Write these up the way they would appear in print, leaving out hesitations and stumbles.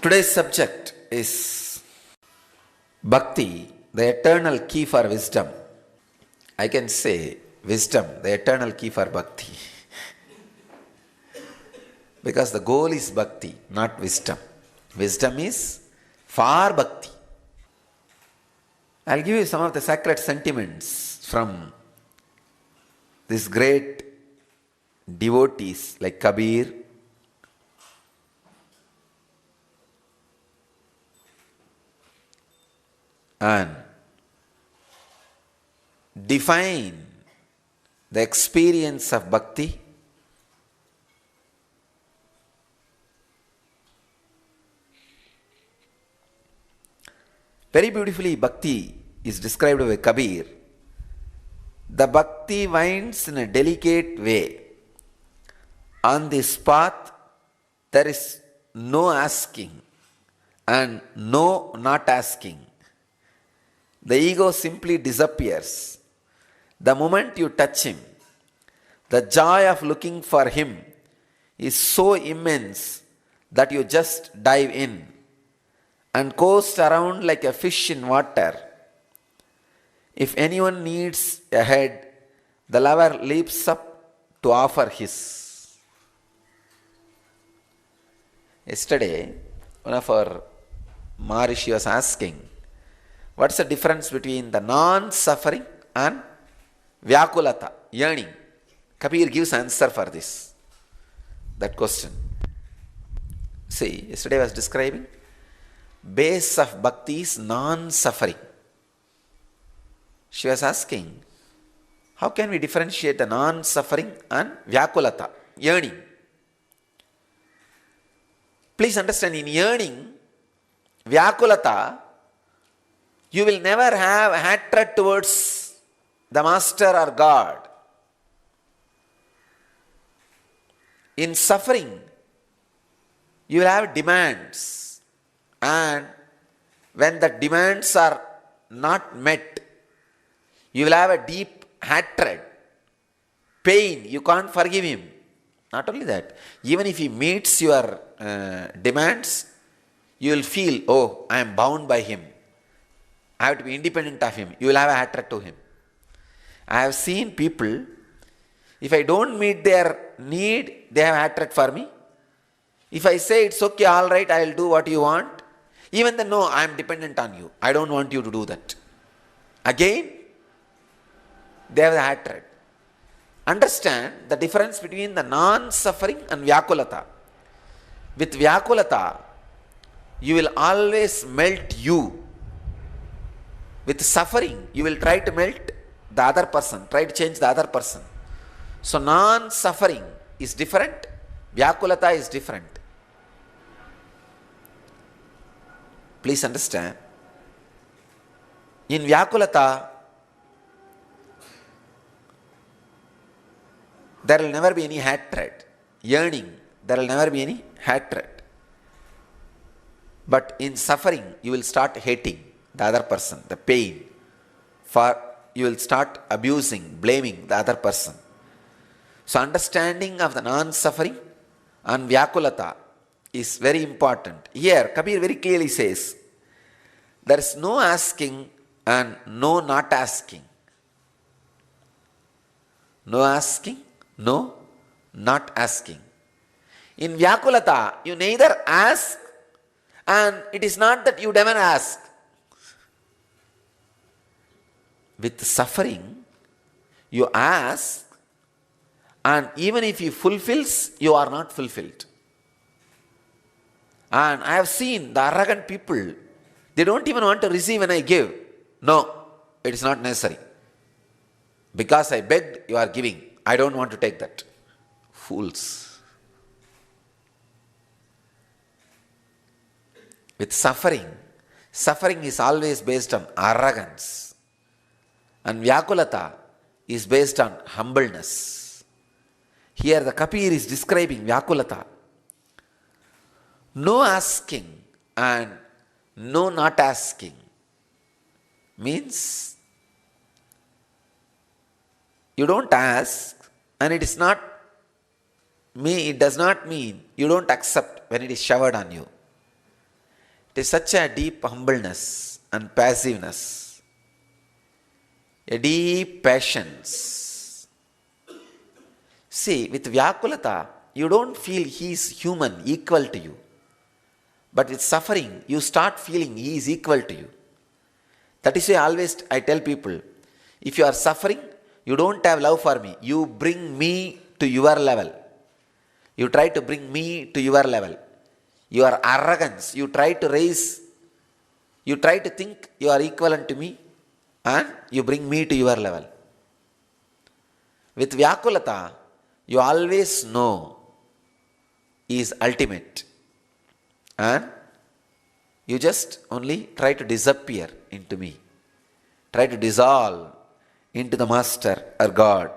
Today's subject is Bhakti, the eternal key for wisdom. I can say wisdom, the eternal key for Bhakti. Because the goal is Bhakti, not wisdom. Wisdom is for Bhakti. I'll give you some of the sacred sentiments from these great devotees like Kabir, and define the experience of bhakti very beautifully. Bhakti is described by Kabir. The bhakti winds in a delicate way. On this path there is no asking and no not asking. The ego simply disappears. The moment you touch him, the joy of looking for him is so immense that you just dive in and coast around like a fish in water. If anyone needs a head, the lover leaps up to offer his. Yesterday, one of our Maharishi was asking, what's the difference between the non-suffering and vyakulata, yearning? Kabir gives answer for this, that question. See, yesterday I was describing base of bhakti is non-suffering. She was asking, how can we differentiate the non-suffering and vyakulata, yearning? Please understand, in yearning, vyakulata, you will never have hatred towards the master or God. In suffering, you will have demands, and when the demands are not met, you will have a deep hatred, pain. You can't forgive him. Not only that, even if he meets your demands, you will feel, oh, I am bound by him. I have to be independent of him. You will have a hatred to him. I have seen people, if I don't meet their need, they have hatred for me. If I say it's okay, all right, I will do what you want, even then, no, I am dependent on you. I don't want you to do that. Again, they have the hatred. Understand the difference between the non-suffering and vyakulata. With vyakulata, you will always melt you. With suffering, you will try to melt the other person, try to change the other person. So non-suffering is different, vyakulata is different. Please understand. In vyakulata, there will never be any hatred. Yearning, there will never be any hatred. But in suffering, you will start hating the other person, the pain. You will start abusing, blaming the other person. So understanding of the non-suffering and vyakulata is very important. Here, Kabir very clearly says, there is no asking and no not asking. No asking, no not asking. In vyakulata, you neither ask, and it is not that you never ask. With suffering, you ask, and even if he fulfills, you are not fulfilled. And I have seen the arrogant people, they don't even want to receive when I give. No, it is not necessary. Because I begged, you are giving. I don't want to take that. Fools. With suffering, suffering is always based on arrogance. And vyakulata is based on humbleness. Here the Kabir is describing vyakulata. No asking and no not asking means you don't ask, and it does not mean you don't accept when it is showered on you. It is such a deep humbleness and passiveness, a deep patience. See, with Vyakulata, you don't feel he is human, equal to you. But with suffering, you start feeling he is equal to you. That is why always I tell people, if you are suffering, you don't have love for me. You bring me to your level. You try to bring me to your level. Your arrogance, you try to raise, you try to think you are equivalent to me and you bring me to your level. With Vyakulata, you always know he is ultimate. And you just only try to disappear into me. Try to dissolve into the Master or God.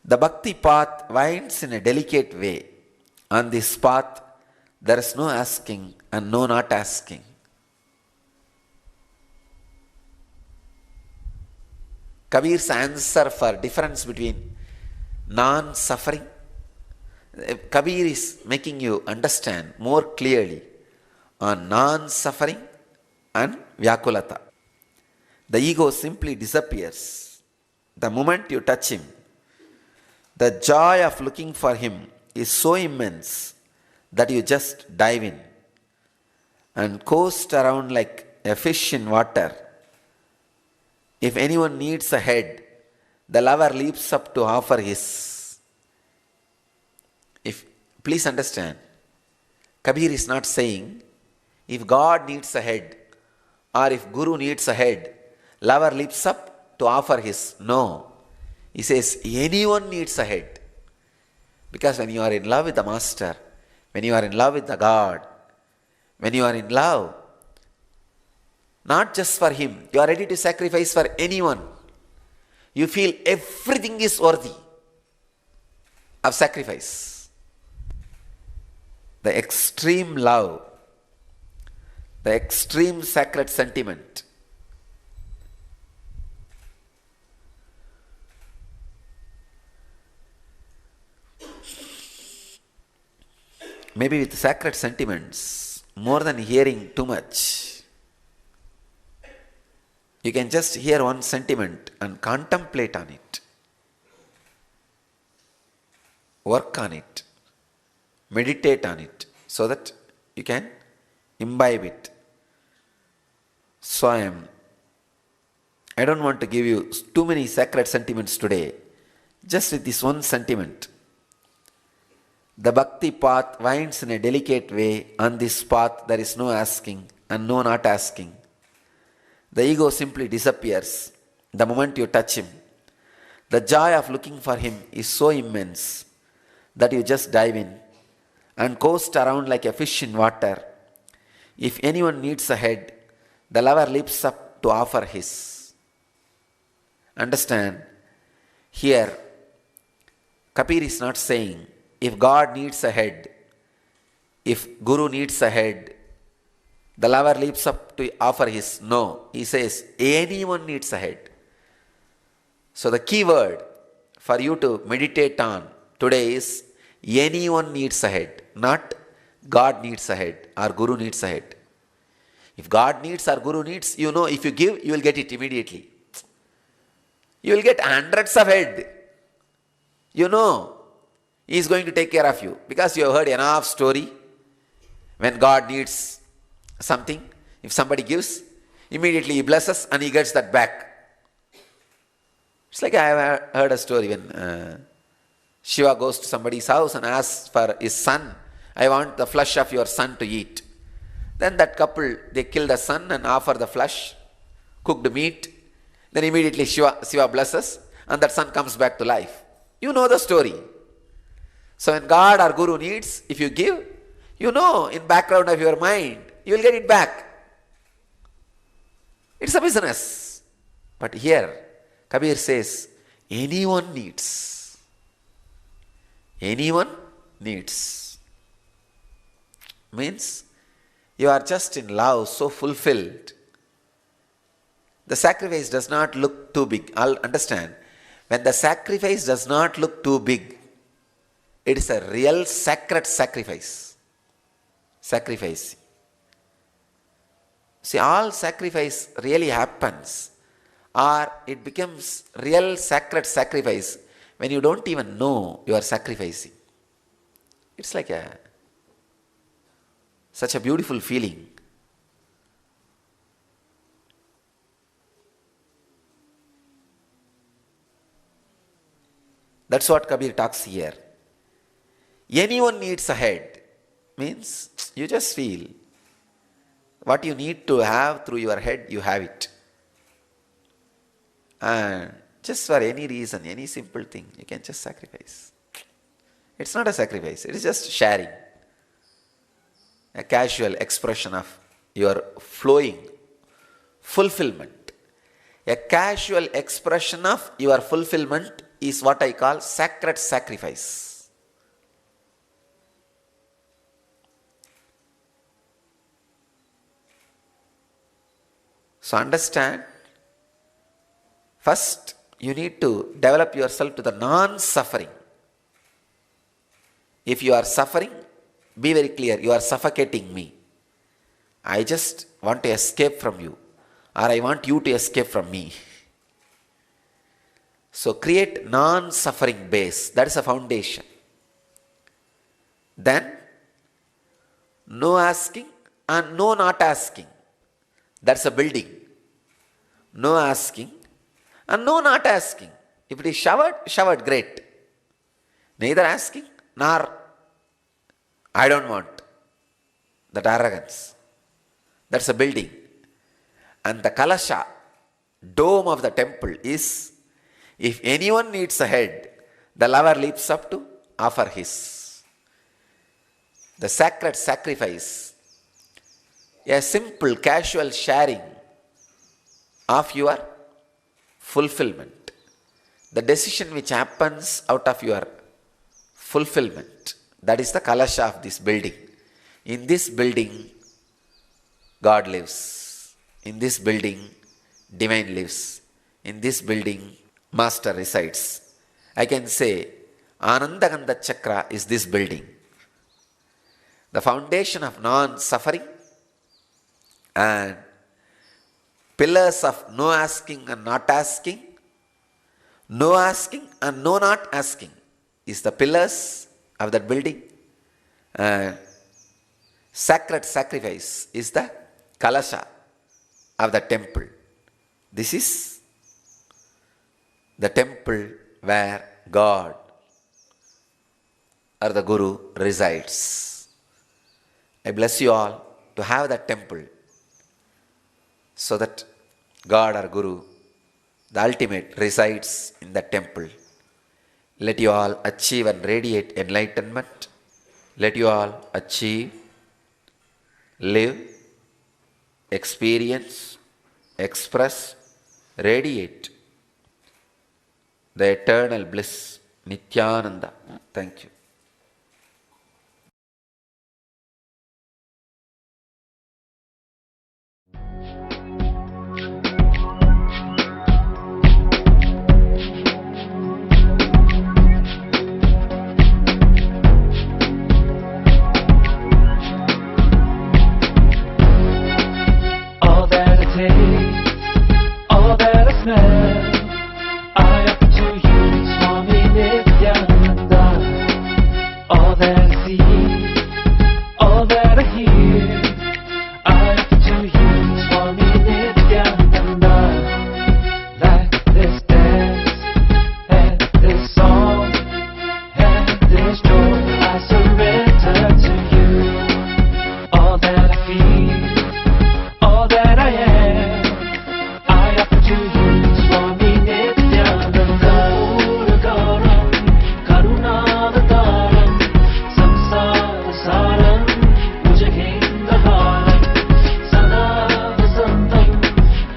The Bhakti path winds in a delicate way. On this path, there is no asking and no not asking. Kabir's answer for difference between non-suffering, Kabir is making you understand more clearly on non-suffering and Vyakulata. The ego simply disappears. The moment you touch him, the joy of looking for him is so immense that you just dive in and coast around like a fish in water. If anyone needs a head, the lover leaps up to offer his. Please understand, Kabir is not saying if God needs a head or if Guru needs a head, lover leaps up to offer his. No. He says anyone needs a head. Because when you are in love with the Master, when you are in love with the God, when you are in love, not just for him, you are ready to sacrifice for anyone. You feel everything is worthy of sacrifice. The extreme love, the extreme sacred sentiment. Maybe with sacred sentiments, more than hearing too much, you can just hear one sentiment and contemplate on it. Work on it. Meditate on it so that you can imbibe it. So I don't want to give you too many sacred sentiments today. Just with this one sentiment. The bhakti path winds in a delicate way. On this path there is no asking and no not asking. The ego simply disappears the moment you touch him. The joy of looking for him is so immense that you just dive in and coast around like a fish in water. If anyone needs a head, the lover leaps up to offer his. Understand, here Kabir is not saying if God needs a head, if Guru needs a head, the lover leaps up to offer his. No, he says anyone needs a head. So the key word for you to meditate on today is anyone needs a head, not God needs a head or Guru needs a head. If God needs or Guru needs, you know if you give, you will get it immediately. You will get hundreds of head. You know he is going to take care of you because you have heard enough story. When God needs something, if somebody gives, immediately he blesses and he gets that back. It's like I have heard a story when Shiva goes to somebody's house and asks for his son, I want the flesh of your son to eat. Then that couple, they kill the son and offer the flesh, cooked meat. Then immediately Shiva blesses and that son comes back to life. You know the story. So when God or Guru needs, if you give, you know in background of your mind, you will get it back. It's a business. But here, Kabir says, anyone needs. Anyone needs. Means, you are just in love, so fulfilled. The sacrifice does not look too big. I'll understand. When the sacrifice does not look too big, it is a real sacred sacrifice. Sacrifice. See, all sacrifice really happens, or it becomes real sacred sacrifice when you don't even know you are sacrificing. It's like such a beautiful feeling. That's what Kabir talks here. Anyone needs a head. Means you just feel what you need to have through your head, you have it. And just for any reason, any simple thing, you can just sacrifice. It's not a sacrifice, it is just sharing. A casual expression of your flowing fulfillment. A casual expression of your fulfillment is what I call sacred sacrifice. So understand, first you need to develop yourself to the non-suffering. If you are suffering, be very clear, you are suffocating me. I just want to escape from you, or I want you to escape from me. So create non-suffering base, that is a foundation. Then, no asking and no not asking. That's a building. No asking and no not asking. If it is showered, great. Neither asking nor I don't want. That arrogance. That's a building. And the kalasha, dome of the temple is, if anyone needs a head, the lover leaps up to offer his. The sacred sacrifice, a simple casual sharing of your fulfillment. The decision which happens out of your fulfillment, that is the kalasha of this building. In this building, God lives. In this building, divine lives. In this building, Master resides. I can say, Anandagandha Chakra is this building. The foundation of non-suffering and pillars of no asking and not asking, no asking and no not asking is the pillars of that building. Sacred sacrifice is the kalasha of the temple. This is the temple where God or the Guru resides. I bless you all to have that temple, so that God or Guru, the ultimate, resides in that temple. Let you all achieve and radiate enlightenment. Let you all achieve, live, experience, express, radiate the eternal bliss, Nityananda. Thank you. All that I smell, I offer to you, Swami Nityananda. All that I see, all that I hear, I offer to you, Swami Nityananda. Like this dance, and this song, and this joy, I surrender to you. All that I feel, all that I am, I offer to you, Swami Nityananda. Purakaram, Karunavataram, Samsara Saram, Bhujagendaharam, Sada Vasantam,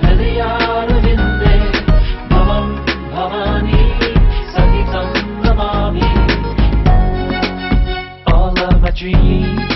Hridayaravinda, Bhavam Bhavani, Sahitam Namami. All of my dreams,